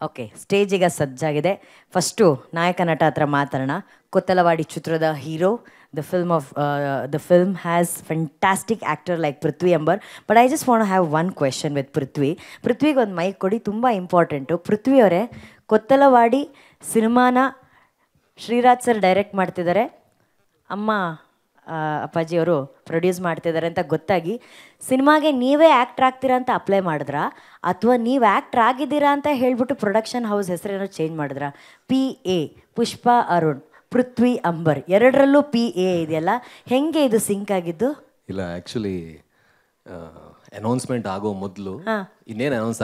Okay, stage ಈಗ ಸಜ್ಜಾಗಿದೆ. First ನಾಯಕ ನಟ ಹತ್ರ ಮಾತಾಡೋಣ. ಕೊತ್ತಲವಾಡಿ ಚಿತ್ರದ hero. The film has fantastic actor like Prithvi Ambar. But I just want to have one question with Prithvi. ಪೃಥ್ವಿಗೆ ಒಂದು ಮೈಕ್ ಕೊಡಿ, ತುಂಬ ಇಂಪಾರ್ಟೆಂಟು. ಪೃಥ್ವಿ ಅವರೇ, ಕೊತ್ತಲವಾಡಿ ಸಿನಿಮಾನ ಶ್ರೀರಾಜ್ ಸರ್ ಡೈರೆಕ್ಟ್ ಮಾಡ್ತಿದ್ದಾರೆ, ಅಮ್ಮ ಅಪ್ಪಾಜಿಯವರು ಪ್ರೊಡ್ಯೂಸ್ ಮಾಡ್ತಿದ್ದಾರೆ ಅಂತ ಗೊತ್ತಾಗಿ ಸಿನಿಮಾಗೆ ನೀವೇ ಆ್ಯಕ್ಟ್ರ್ ಆಗ್ತೀರಾ ಅಂತ ಅಪ್ಲೈ ಮಾಡಿದ್ರಾ, ಅಥವಾ ನೀವು ಆ್ಯಕ್ಟ್ರ್ ಆಗಿದ್ದೀರಾ ಅಂತ ಹೇಳ್ಬಿಟ್ಟು ಪ್ರೊಡಕ್ಷನ್ ಹೌಸ್ ಹೆಸರೇನೋ ಚೇಂಜ್ ಮಾಡಿದ್ರಾ? PA ಪುಷ್ಪಾ ಅರುಣ್, ಪೃಥ್ವಿ ಅಂಬರ್, ಎರಡರಲ್ಲೂ PA ಇದೆಯಲ್ಲ, ಹೆಂಗೆ ಇದು ಸಿಂಕ್ ಆಗಿದ್ದು? ಇಲ್ಲ, ಆ್ಯಕ್ಚುಲಿ ಅನೌನ್ಸ್ಮೆಂಟ್ ಆಗೋ ಮೊದಲು ಇನ್ನೇನು ಅನೌನ್ಸ್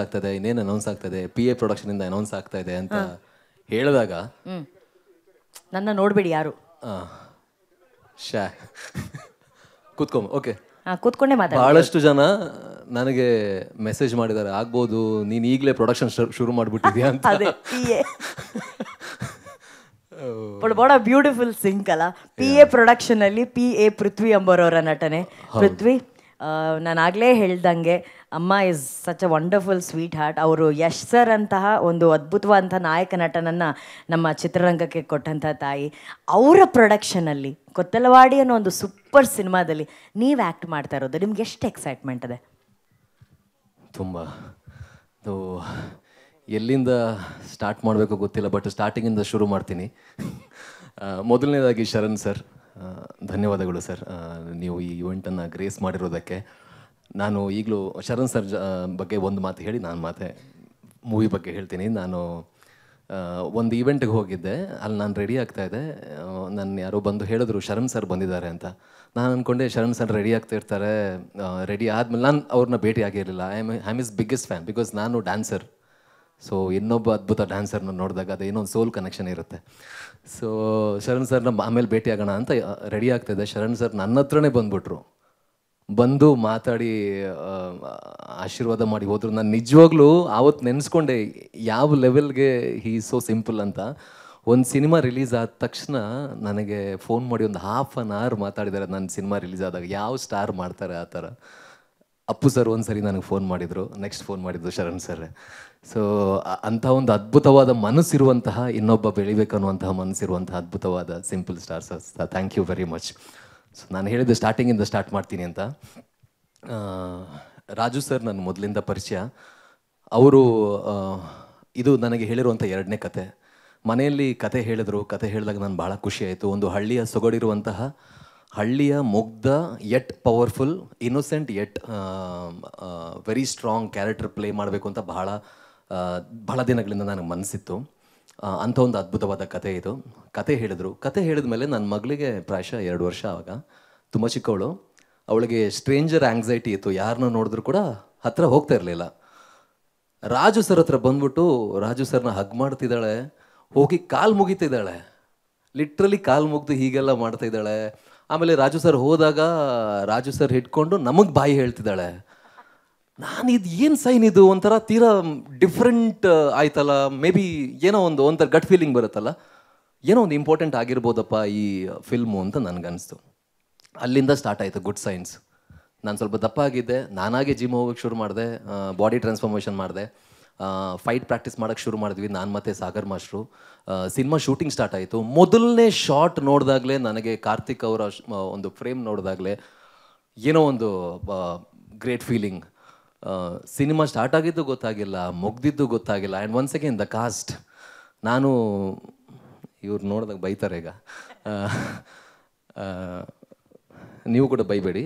ಆಗ್ತದೆ PA ಪ್ರೊಡಕ್ಷನಿಂದ ಅನೌನ್ಸ್ ಆಗ್ತಾ ಇದೆ ಅಂತ ಹೇಳಿದಾಗ ನನ್ನ ನೋಡ್ಬೇಡಿ ಯಾರು, ಕೂತ್ಕೊಂಬ. ಓಕೆ, ಕೂತ್ಕೊಂಡೇ ಮಾತಾಡ. ಬಹಳಷ್ಟು ಜನ ನನಗೆ ಮೆಸೇಜ್ ಮಾಡಿದ್ದಾರೆ, ಆಗ್ಬೋದು ನೀನು ಈಗಲೇ ಪ್ರೊಡಕ್ಷನ್ ಶುರು ಮಾಡಿಬಿಟ್ಟಿದ್ಯಾ ಅಂತ. ಬಡ ಬ್ಯೂಟಿಫುಲ್ ಸಿಂಕ್ ಅಲ್ಲ. PA ಪ್ರೊಡಕ್ಷನ್ ಅಲ್ಲಿ PA ಪೃಥ್ವಿ ಅಂಬರ್ ಅವರ ನಟನೆ. ಪೃಥ್ವಿ, ನಾನು ಆಗಲೇ ಹೇಳ್ದಂಗೆ ಅಮ್ಮ is such a wonderful sweet heart. ಅವರು ಯಶ್ ಸರ್ ಅಂತಹ ಒಂದು ಅದ್ಭುತವಾದಂಥ ನಾಯಕ ನಟನನ್ನು ನಮ್ಮ ಚಿತ್ರರಂಗಕ್ಕೆ ಕೊಟ್ಟಂಥ ತಾಯಿ. ಅವರ ಪ್ರೊಡಕ್ಷನಲ್ಲಿ ಕೊತ್ತಲವಾಡಿ ಅನ್ನೋ ಒಂದು ಸೂಪರ್ ಸಿನಿಮಾದಲ್ಲಿ ನೀವು ಆ್ಯಕ್ಟ್ ಮಾಡ್ತಾ ಇರೋದು, ನಿಮ್ಗೆ ಎಷ್ಟು ಎಕ್ಸೈಟ್ಮೆಂಟ್ ಇದೆ? ತುಂಬ. ಎಲ್ಲಿಂದ ಸ್ಟಾರ್ಟ್ ಮಾಡಬೇಕು ಗೊತ್ತಿಲ್ಲ, ಬಟ್ ಸ್ಟಾರ್ಟಿಂಗಿಂದ ಶುರು ಮಾಡ್ತೀನಿ. ಮೊದಲನೇದಾಗಿ ಶರಣ್ ಸರ್, ಧನ್ಯವಾದಗಳು ಸರ್, ನೀವು ಈ ಇವೆಂಟನ್ನು ಗ್ರೇಸ್ ಮಾಡಿರೋದಕ್ಕೆ. ನಾನು ಈಗಲೂ ಶರಣ್ ಸರ್ ಬಗ್ಗೆ ಒಂದು ಮಾತು ಹೇಳಿ ನಾನು ಮಾತೆ ಮೂವಿ ಬಗ್ಗೆ ಹೇಳ್ತೀನಿ. ನಾನು ಒಂದು ಈವೆಂಟ್ಗೆ ಹೋಗಿದ್ದೆ, ಅಲ್ಲಿ ನಾನು ರೆಡಿ ಆಗ್ತಾಯಿದ್ದೆ. ನಾನು ಯಾರೋ ಬಂದು ಹೇಳಿದ್ರು ಶರಣ್ ಸರ್ ಬಂದಿದ್ದಾರೆ ಅಂತ. ನಾನು ಅಂದ್ಕೊಂಡೆ ಶರಣ್ ಸರ್ ರೆಡಿ ಆಗ್ತಾ ಇರ್ತಾರೆ. ರೆಡಿ ಆದಮೇಲೆ ನಾನು ಅವ್ರನ್ನ ಭೇಟಿ ಆಗಿರಲಿಲ್ಲ. I am is biggest fan, because ನಾನು ಡ್ಯಾನ್ಸರ್. ಸೊ ಇನ್ನೊಬ್ಬ ಅದ್ಭುತ ಡ್ಯಾನ್ಸರ್ನ ನೋಡಿದಾಗ ಅದೇನೋ ಒಂದು ಸೋಲ್ ಕನೆಕ್ಷನ್ ಇರುತ್ತೆ. ಸೊ ಶರಣ್ ಸರ್ನ ಆಮೇಲೆ ಭೇಟಿ ಆಗೋಣ ಅಂತ ರೆಡಿ ಆಗ್ತಾಯಿದ್ದೆ. ಶರಣ್ ಸರ್ ನನ್ನ ಹತ್ರನೇ ಬಂದ್ಬಿಟ್ರು, ಬಂದು ಮಾತಾಡಿ ಆಶೀರ್ವಾದ ಮಾಡಿ ಹೋದರು. ನಾನು ನಿಜವಾಗ್ಲೂ ಆವತ್ತು ನೆನೆಸ್ಕೊಂಡೆ ಯಾವ ಲೆವೆಲ್ಗೆ ಹೀ ಸೋ ಸಿಂಪಲ್ ಅಂತ. ಒಂದು ಸಿನಿಮಾ ರಿಲೀಸ್ ಆದ ತಕ್ಷಣ ನನಗೆ ಫೋನ್ ಮಾಡಿ ಒಂದು ½ hour ಮಾತಾಡಿದ್ದಾರೆ. ನನ್ನ ಸಿನಿಮಾ ರಿಲೀಸ್ ಆದಾಗ ಯಾವ ಸ್ಟಾರ್ ಮಾಡ್ತಾರೆ ಆ ಥರ. ಅಪ್ಪು ಸರ್ ಒಂದು ಸರಿ ನನಗೆ ಫೋನ್ ಮಾಡಿದರು, ನೆಕ್ಸ್ಟ್ ಫೋನ್ ಮಾಡಿದ್ದು ಶರಣ್ ಸರ್. ಸೊ ಅಂಥ ಒಂದು ಅದ್ಭುತವಾದ ಮನಸ್ಸಿರುವಂತಹ, ಇನ್ನೊಬ್ಬ ಬೆಳಿಬೇಕನ್ನುವಂತಹ ಮನಸ್ಸಿರುವಂತಹ ಅದ್ಭುತವಾದ simple stars. Thank you very much. So ನಾನು ಹೇಳಿದ್ದು ಸ್ಟಾರ್ಟಿಂಗಿಂದ ಸ್ಟಾರ್ಟ್ ಮಾಡ್ತೀನಿ ಅಂತ. ರಾಜು ಸರ್ ನನ್ನ ಮೊದಲಿಂದ ಪರಿಚಯ. ಅವರು ಇದು ನನಗೆ ಹೇಳಿರುವಂಥ 2ನೇ ಕತೆ. ಮನೆಯಲ್ಲಿ ಕತೆ ಹೇಳಿದ್ರು, ಕತೆ ಹೇಳಿದಾಗ ನಾನು ಭಾಳ ಖುಷಿಯಾಯಿತು. ಒಂದು ಹಳ್ಳಿಯ ಸೊಗಡಿರುವಂತಹ, ಹಳ್ಳಿಯ ಮುಗ್ಧ yet powerful, innocent yet very strong character play ಮಾಡಬೇಕು ಅಂತ ಬಹಳ ದಿನಗಳಿಂದ ನನಗೆ ಮನಸ್ಸಿತ್ತು. ಅಂಥ ಒಂದು ಅದ್ಭುತವಾದ ಕತೆ ಇದು. ಕತೆ ಹೇಳಿದ್ರು. ಕತೆ ಹೇಳಿದ ಮೇಲೆ ನನ್ನ ಮಗಳಿಗೆ ಪ್ರಾಯಶಃ 2 ವರ್ಷ ಆವಾಗ, ತುಂಬ ಚಿಕ್ಕವಳು. ಅವಳಿಗೆ ಸ್ಟ್ರೇಂಜರ್ ಆಂಗ್ಸೈಟಿ ಇತ್ತು, ಯಾರನ್ನೂ ನೋಡಿದ್ರು ಕೂಡ ಹತ್ರ ಹೋಗ್ತಾ ಇರಲಿಲ್ಲ. ರಾಜು ಸರ್ ಹತ್ರ ಬಂದ್ಬಿಟ್ಟು ರಾಜು ಸರ್ನ ಹಗ್ ಮಾಡ್ತಿದ್ದಾಳೆ, ಹೋಗಿ ಕಾಲು ಮುಗಿತಿದ್ದಾಳೆ, ಲಿಟ್ರಲಿ ಕಾಲು ಮುಗ್ದು ಹೀಗೆಲ್ಲ ಮಾಡ್ತಾ ಇದ್ದಾಳೆ. ಆಮೇಲೆ ರಾಜು ಸರ್ ಹೋದಾಗ ರಾಜು ಸರ್ ಹಿಡ್ಕೊಂಡು ನಮಗೆ ಬಾಯಿ ಹೇಳ್ತಿದ್ದಾಳೆ. ನಾನು ಇದು ಏನು ಸೈನ್ ಇದು, ಒಂಥರ ತೀರಾ ಡಿಫ್ರೆಂಟ್ ಆಯ್ತಲ್ಲ. ಮೇ ಬಿ ಏನೋ ಒಂಥರ ಗಟ್ ಫೀಲಿಂಗ್ ಬರುತ್ತಲ್ಲ, ಏನೋ ಒಂದು ಇಂಪಾರ್ಟೆಂಟ್ ಆಗಿರ್ಬೋದಪ್ಪ ಈ ಫಿಲ್ಮು ಅಂತ ನನಗನ್ನಿಸ್ತು. ಅಲ್ಲಿಂದ ಸ್ಟಾರ್ಟ್ ಆಯಿತು ಗುಡ್ ಸೈನ್ಸ್. ನಾನು ಸ್ವಲ್ಪ ದಪ್ಪ ಆಗಿದ್ದೆ, ನಾನಾಗೆ ಜಿಮ್ ಹೋಗೋಕ್ಕೆ ಶುರು ಮಾಡಿದೆ, ಬಾಡಿ ಟ್ರಾನ್ಸ್ಫಾರ್ಮೇಷನ್ ಮಾಡಿದೆ, ಫೈಟ್ ಪ್ರಾಕ್ಟೀಸ್ ಮಾಡೋಕ್ಕೆ ಶುರು ಮಾಡಿದ್ವಿ ನಾನು ಮತ್ತು Sagar master. Cinema shooting start ಆಯಿತು. ಮೊದಲನೇ ಶಾಟ್ ನೋಡಿದಾಗಲೇ ನನಗೆ ಕಾರ್ತಿಕ್ ಅವರ ಒಂದು ಫ್ರೇಮ್ ನೋಡಿದಾಗಲೇ ಏನೋ ಒಂದು ಗ್ರೇಟ್ ಫೀಲಿಂಗ್. ಸಿನಿಮಾ ಸ್ಟಾರ್ಟ್ ಆಗಿದ್ದು ಗೊತ್ತಾಗಿಲ್ಲ, ಮುಗ್ದಿದ್ದು ಗೊತ್ತಾಗಿಲ್ಲ. And once again the cost. ನಾನು ಇವ್ರು ನೋಡಿದಾಗ ಬೈತಾರೆ ಈಗ, ನೀವು ಕೂಡ ಬೈಬೇಡಿ.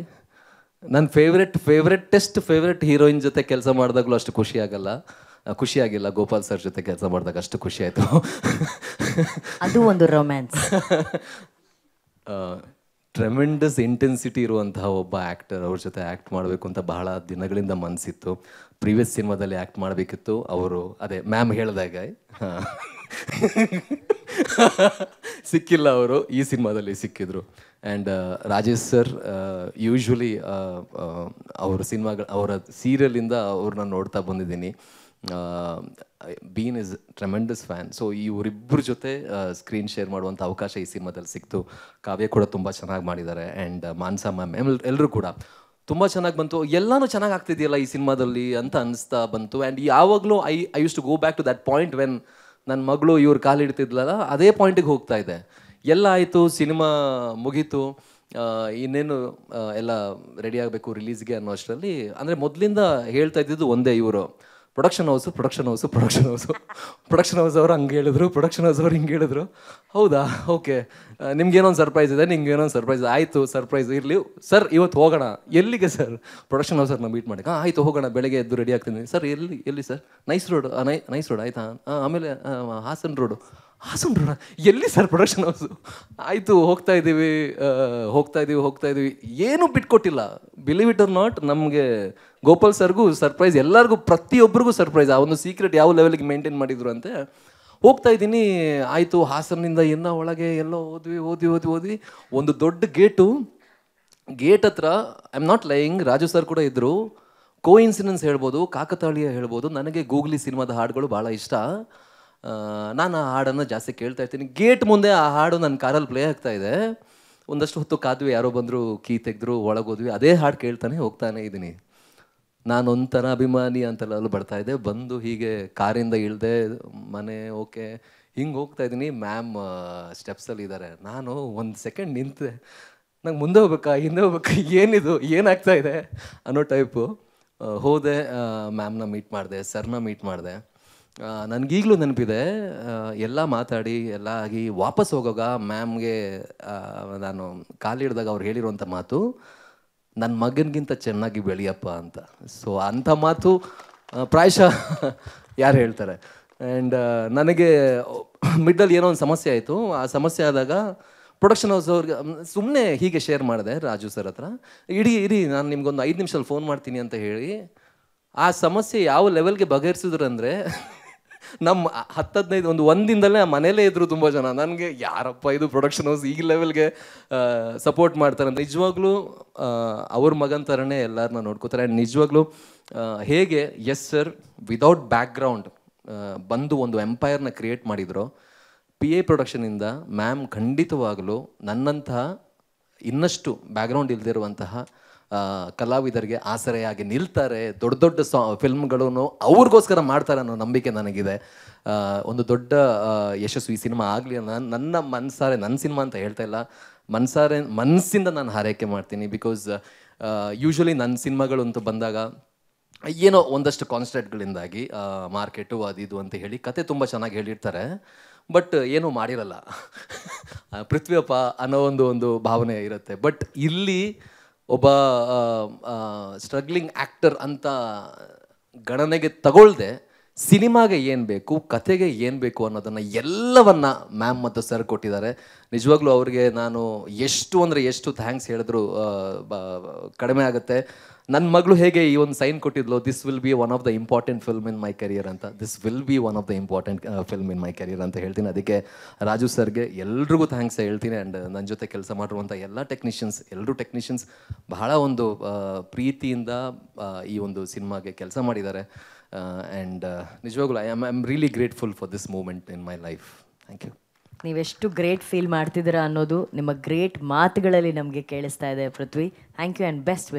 ನನ್ನ ಫೇವ್ರೆಟ್ ಹೀರೋಯಿನ್ ಜೊತೆ ಕೆಲಸ ಮಾಡಿದಾಗಲೂ ಅಷ್ಟು ಖುಷಿಯಾಗಿಲ್ಲ. ಗೋಪಾಲ್ ಸರ್ ಜೊತೆ ಕೆಲಸ ಮಾಡಿದಾಗ ಅಷ್ಟು ಖುಷಿ ಆಯಿತು. ಅದು ಒಂದು ರೊಮ್ಯಾನ್ಸ್. ಟ್ರೆಮೆಂಡಸ್ ಇಂಟೆನ್ಸಿಟಿ ಇರುವಂತಹ ಒಬ್ಬ ಆ್ಯಕ್ಟರ್, ಅವ್ರ ಜೊತೆ ಆ್ಯಕ್ಟ್ ಮಾಡಬೇಕು ಅಂತ ಬಹಳ ದಿನಗಳಿಂದ ಮನಸ್ಸಿತ್ತು. ಪ್ರೀವಿಯಸ್ ಸಿನಿಮಾದಲ್ಲಿ ಆ್ಯಕ್ಟ್ ಮಾಡಬೇಕಿತ್ತು. ಅವರು ಅದೇ ಮ್ಯಾಮ್ ಹೇಳಿದಾಗ ಸಿಕ್ಕಿಲ್ಲ, ಅವರು ಈ ಸಿನಿಮಾದಲ್ಲಿ ಸಿಕ್ಕಿದ್ರು. ಆ್ಯಂಡ್ ರಾಜೇಶ್ ಸರ್, ಯೂಶ್ವಲಿ ಅವರ ಸೀರಿಯಲಿಂದ ಅವ್ರನ್ನ ನೋಡ್ತಾ ಬಂದಿದ್ದೀನಿ. Been is tremendous fan. So ಇವರಿಬ್ಬರ ಜೊತೆ ಸ್ಕ್ರೀನ್ ಶೇರ್ ಮಾಡುವಂಥ ಅವಕಾಶ ಈ ಸಿನಿಮಾದಲ್ಲಿ ಸಿಕ್ತು. ಕಾವ್ಯ ಕೂಡ ತುಂಬ ಚೆನ್ನಾಗಿ ಮಾಡಿದ್ದಾರೆ. ಆ್ಯಂಡ್ ಮಾನ್ಸಾ ಮ್ಯಾಮ್ ಎಲ್ಲರೂ ಕೂಡ ತುಂಬ ಚೆನ್ನಾಗಿ ಬಂತು, ಎಲ್ಲನೂ ಚೆನ್ನಾಗಿ ಆಗ್ತಿದೆಯಲ್ಲ ಈ ಸಿನಿಮಾದಲ್ಲಿ ಅಂತ ಅನಿಸ್ತಾ ಬಂತು. ಆ್ಯಂಡ್ ಯಾವಾಗಲೂ I use to go back to that point when ನನ್ನ ಮಗಳು ಇವ್ರ ಕಾಲು ಇಡ್ತಿದ್ಲಲ್ಲ, ಅದೇ ಪಾಯಿಂಟಿಗೆ ಹೋಗ್ತಾ ಇದೆ. ಎಲ್ಲ ಆಯಿತು, ಸಿನಿಮಾ ಮುಗೀತು, ಇನ್ನೇನು ಎಲ್ಲ ರೆಡಿ ಆಗಬೇಕು ರಿಲೀಸ್ಗೆ ಅನ್ನೋ ಅಷ್ಟರಲ್ಲಿ, ಅಂದರೆ ಮೊದಲಿಂದ ಹೇಳ್ತಾ ಇದ್ದಿದ್ದು ಒಂದೇ, ಇವರು ಪ್ರೊಡಕ್ಷನ್ ಹೌಸ್ ಅವ್ರು ಹಂಗೆ ಹೇಳಿದ್ರು, ಪ್ರೊಡಕ್ಷನ್ ಹೌಸ್ ಅವ್ರು ಹಿಂಗೆ ಹೇಳಿದ್ರು. ಹೌದಾ, ಓಕೆ, ನಿಮ್ಗೇನೊಂದು ಸರ್ಪ್ರೈಸ್ ಇದೆ, ನಿಮ್ಗೇನೊಂದು ಸರ್ಪ್ರೈಸ್, ಆಯಿತು ಸರ್ಪ್ರೈಸ್ ಇರಲಿ ಸರ್, ಇವತ್ತು ಹೋಗೋಣ. ಎಲ್ಲಿಗೆ ಸರ್? ಪ್ರೊಡಕ್ಷನ್ ಹೌಸರ್ನ ಮೀಟ್ ಮಾಡಿ. ಆಯಿತು ಹೋಗೋಣ, ಬೆಳಗ್ಗೆ ಎದ್ದು ರೆಡಿ ಆಗ್ತೀನಿ ಸರ್. ಎಲ್ಲಿ ಸರ್? ನೈಸ್ ರೋಡ್ ಆಯಿತಾ, ಆಮೇಲೆ ಹಾಸನ್ ರೋಡು ಎಲ್ಲಿ ಸರ್ ಪ್ರೊಡಕ್ಷನ್ ಹೌಸು? ಆಯಿತು, ಹೋಗ್ತಾ ಇದ್ದೀವಿ. ಏನೂ ಬಿಟ್ಕೊಟ್ಟಿಲ್ಲ. ಬಿಲೀವ್ ಇಟ್ ಆರ್ ನಾಟ್, ನಮಗೆ ಗೋಪಾಲ್ ಸರ್ಗೂ ಸರ್ಪ್ರೈಸ್, ಎಲ್ಲರಿಗೂ ಪ್ರತಿಯೊಬ್ಬರಿಗೂ ಸರ್ಪ್ರೈಸ್. ಆ ಒಂದು ಸೀಕ್ರೆಟ್ ಯಾವ ಲೆವೆಲ್ಗೆ ಮೇಂಟೈನ್ ಮಾಡಿದ್ರು ಅಂತೆ. ಹೋಗ್ತಾ ಇದ್ದೀನಿ, ಆಯಿತು, ಹಾಸನಿಂದ ಒಳಗೆ ಎಲ್ಲೋ ಓದ್ವಿ. ಒಂದು ದೊಡ್ಡ ಗೇಟ್ ಹತ್ರ, I am not lying, Raju sir ಕೂಡ ಇದ್ದರು. ಕೋಇನ್ಸಿಡೆನ್ಸ್ ಹೇಳ್ಬೋದು, ಕಾಕತಾಳೀಯ ಹೇಳ್ಬೋದು, ನನಗೆ ಗೂಗ್ಲಿ ಸಿನಿಮಾದ ಹಾಡುಗಳು ಭಾಳ ಇಷ್ಟ. ನಾನು ಆ ಹಾಡನ್ನು ಜಾಸ್ತಿ ಕೇಳ್ತಾ ಇರ್ತೀನಿ. ಗೇಟ್ ಮುಂದೆ ಆ ಹಾಡು ನನ್ನ ಕಾರಲ್ಲಿ ಪ್ಲೇ ಆಗ್ತಾ ಇದೆ. ಒಂದಷ್ಟು ಹೊತ್ತು ಕಾದ್ವಿ, ಯಾರೋ ಬಂದರು, ಕೀ ತೆಗೆದ್ರು, ಒಳಗೋದ್ವಿ, ಅದೇ ಹಾಡು ಕೇಳ್ತಾನೆ ಹೋಗ್ತಾನೆ ಇದ್ದೀನಿ. ನಾನೊಂಥರ ಅಭಿಮಾನಿ ಅಂತೆಲ್ಲ ಅಲ್ಲಿ ಬರ್ತಾ ಇದ್ದೆ. ಬಂದು ಹೀಗೆ ಕಾರಿಂದ ಇಳಿದೆ, ಮನೆ ಓಕೆ, ಹಿಂಗೆ ಹೋಗ್ತಾ ಇದ್ದೀನಿ. ಮ್ಯಾಮ್ ಸ್ಟೆಪ್ಸಲ್ಲಿ ಇದ್ದಾರೆ. ನಾನು ಒಂದು ಸೆಕೆಂಡ್ ನಿಂತೆ, ನಂಗೆ ಮುಂದೆ ಹೋಗ್ಬೇಕಾ ಹಿಂದೆ ಹೋಗ್ಬೇಕಾ, ಏನಾಗ್ತಾ ಇದೆ ಅನ್ನೋ ಟೈಪು. ಹೋದೆ, ಮ್ಯಾಮ್ನ ಮೀಟ್ ಮಾಡಿದೆ, ಸರ್ನ ಮೀಟ್ ಮಾಡಿದೆ. ನನಗೀಗಲೂ ನೆನಪಿದೆ, ಎಲ್ಲ ಮಾತಾಡಿ ಎಲ್ಲ ಆಗಿ ವಾಪಸ್ ಹೋಗೋವಾಗ ಮ್ಯಾಮ್ಗೆ ನಾನು ಕಾಲಿಡ್ದಾಗ ಅವ್ರು ಹೇಳಿರುವಂಥ ಮಾತು, ನನ್ನ ಮಗನಿಗಿಂತ ಚೆನ್ನಾಗಿ ಬೆಳೆಯಪ್ಪ ಅಂತ. ಸೊ ಅಂಥ ಮಾತು ಪ್ರಾಯಶಃ ಯಾರು ಹೇಳ್ತಾರೆ. ಆ್ಯಂಡ್ ನನಗೆ ಮಿಡ್ಡಲ್ಲಿ ಏನೋ ಒಂದು ಸಮಸ್ಯೆ ಆಯಿತು. ಆ ಸಮಸ್ಯೆ ಆದಾಗ ಪ್ರೊಡಕ್ಷನ್ ಹೌಸ್ ಅವ್ರಿಗೆ ಸುಮ್ಮನೆ ಹೀಗೆ ಶೇರ್ ಮಾಡಿದೆ ರಾಜು ಸರ್ ಹತ್ರ, ಇರಿ ನಾನು ನಿಮ್ಗೊಂದು 5 ನಿಮಿಷದಲ್ಲಿ ಫೋನ್ ಮಾಡ್ತೀನಿ ಅಂತ ಹೇಳಿ. ಆ ಸಮಸ್ಯೆ ಯಾವ ಲೆವೆಲ್ಗೆ ಬಗೆಹರಿಸಿದ್ರು ಅಂದರೆ, ನಮ್ಮ 10-15 ಒಂದು ದಿನದಲ್ಲೇ ಮನೇಲೇ ಇದ್ರು ತುಂಬ ಜನ. ನನಗೆ ಯಾರಪ್ಪ ಇದು ಪ್ರೊಡಕ್ಷನ್ ಹೌಸ್ ಈ ಲೆವೆಲ್ಗೆ ಸಪೋರ್ಟ್ ಮಾಡ್ತಾರೆ ಅಂತ. ನಿಜವಾಗ್ಲೂ ಅವ್ರ ಮಗನ ಥರನೇ ಎಲ್ಲರನ್ನ ನೋಡ್ಕೋತಾರೆ. ಆ್ಯಂಡ್ ನಿಜವಾಗ್ಲೂ ಹೇಗೆ ಎಸ್ ಸರ್ ವಿದೌಟ್ ಬ್ಯಾಕ್ಗ್ರೌಂಡ್ ಬಂದು ಒಂದು ಎಂಪೈರ್ನ ಕ್ರಿಯೇಟ್ ಮಾಡಿದ್ರು, PA ಪ್ರೊಡಕ್ಷನಿಂದ ಮ್ಯಾಮ್ ಖಂಡಿತವಾಗಲೂ ನನ್ನಂತಹ ಇನ್ನಷ್ಟು ಬ್ಯಾಕ್ಗ್ರೌಂಡ್ ಇಲ್ಲದಿರುವಂತಹ ಕಲಾವಿದರಿಗೆ ಆಸರೆಯಾಗಿ ನಿಲ್ತಾರೆ. ದೊಡ್ಡ ಫಿಲ್ಮ್ಗಳನ್ನು ಅವ್ರಿಗೋಸ್ಕರ ಮಾಡ್ತಾರೆ ಅನ್ನೋ ನಂಬಿಕೆ ನನಗಿದೆ. ಒಂದು ದೊಡ್ಡ ಯಶಸ್ವಿ ಸಿನಿಮಾ ಆಗಲಿ ನನ್ನ ಮನಸಾರೆ, ನನ್ನ ಸಿನಿಮಾ ಅಂತ ಹೇಳ್ತಾ ಇಲ್ಲ, ಮನಸ್ಸಿಂದ ನಾನು ಹಾರೈಕೆ ಮಾಡ್ತೀನಿ. ಬಿಕಾಸ್ ಯೂಶ್ವಲಿ ನನ್ನ ಸಿನಿಮಾಗಳು ಅಂತ ಬಂದಾಗ ಏನೋ ಒಂದಷ್ಟು ಕಾನ್ಸ್ಟೆಂಟ್ಗಳಿಂದಾಗಿ ಮಾರ್ಕೆಟು ಅದು ಅಂತ ಹೇಳಿ ಕತೆ ತುಂಬ ಚೆನ್ನಾಗಿ ಹೇಳಿರ್ತಾರೆ, ಬಟ್ ಏನೂ ಮಾಡಿರಲ್ಲ. ಪೃಥ್ವಿಯಪ್ಪ ಅನ್ನೋ ಒಂದು ಭಾವನೆ ಇರುತ್ತೆ. ಬಟ್ ಇಲ್ಲಿ ಒಬ್ಬ ಸ್ಟ್ರಗ್ಲಿಂಗ್ ಆ್ಯಕ್ಟರ್ ಅಂತ ಗಣನೆಗೆ ತಗೊಳ್ದೆ ಸಿನಿಮಾಗೆ ಏನು ಬೇಕು, ಕತೆಗೆ ಏನು ಬೇಕು ಅನ್ನೋದನ್ನು ಎಲ್ಲವನ್ನ ಮ್ಯಾಮ್ ಮತ್ತು ಸರ್ ಕೊಟ್ಟಿದ್ದಾರೆ. ನಿಜವಾಗ್ಲೂ ಅವ್ರಿಗೆ ನಾನು ಎಷ್ಟು ಥ್ಯಾಂಕ್ಸ್ ಹೇಳಿದ್ರು ಕಡಿಮೆ ಆಗುತ್ತೆ. ನನ್ನ ಮಗಳು ಹೇಗೆ ಈ ಒಂದು ಸೈನ್ ಕೊಟ್ಟಿದ್ಲು, this will be one of the important film in my career ಅಂತ, this will be one of the important film in my career ಅಂತ ಹೇಳ್ತೀನಿ. ಅದಕ್ಕೆ ರಾಜು ಸರ್ಗೆ ಎಲ್ರಿಗೂ ಥ್ಯಾಂಕ್ಸ್ ಹೇಳ್ತೀನಿ. ಆ್ಯಂಡ್ ನನ್ನ ಜೊತೆ ಕೆಲಸ ಮಾಡಿರುವಂಥ ಎಲ್ಲರೂ ಟೆಕ್ನಿಷಿಯನ್ಸ್ ಬಹಳ ಒಂದು ಪ್ರೀತಿಯಿಂದ ಈ ಒಂದು ಸಿನಿಮಾಗೆ ಕೆಲಸ ಮಾಡಿದ್ದಾರೆ. ಆ್ಯಂಡ್ ನಿಜವಾಗ್ಲೂ I am really grateful for this moment in my life. Thank you. ನೀವೆಷ್ಟು ಗ್ರೇಟ್ ಫೀಲ್ ಮಾಡ್ತಿದ್ದೀರಾ ಅನ್ನೋದು ನಿಮ್ಮ ಗ್ರೇಟ್ ಮಾತುಗಳಲ್ಲಿ ನಮಗೆ ಕೇಳಿಸ್ತಾ ಇದೆ Prithvi. Thank you and best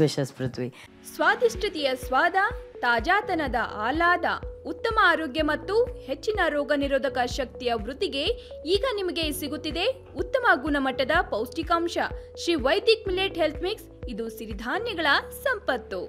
wishes Prithvi. ಸ್ವಾದಿಷ್ಟತೆಯ ಸ್ವಾದ, ತಾಜಾತನದ ಆಹ್ಲಾದ, ಉತ್ತಮ ಆರೋಗ್ಯ ಮತ್ತು ಹೆಚ್ಚಿನ ರೋಗ ನಿರೋಧಕ ಶಕ್ತಿಯ ವೃದ್ಧಿಗೆ ಈಗ ನಿಮಗೆ ಸಿಗುತ್ತಿದೆ ಉತ್ತಮ ಗುಣಮಟ್ಟದ ಪೌಷ್ಟಿಕಾಂಶ. Shri Vaidik millet health mix, ಇದು ಸಿರಿಧಾನ್ಯಗಳ ಸಂಪತ್ತು.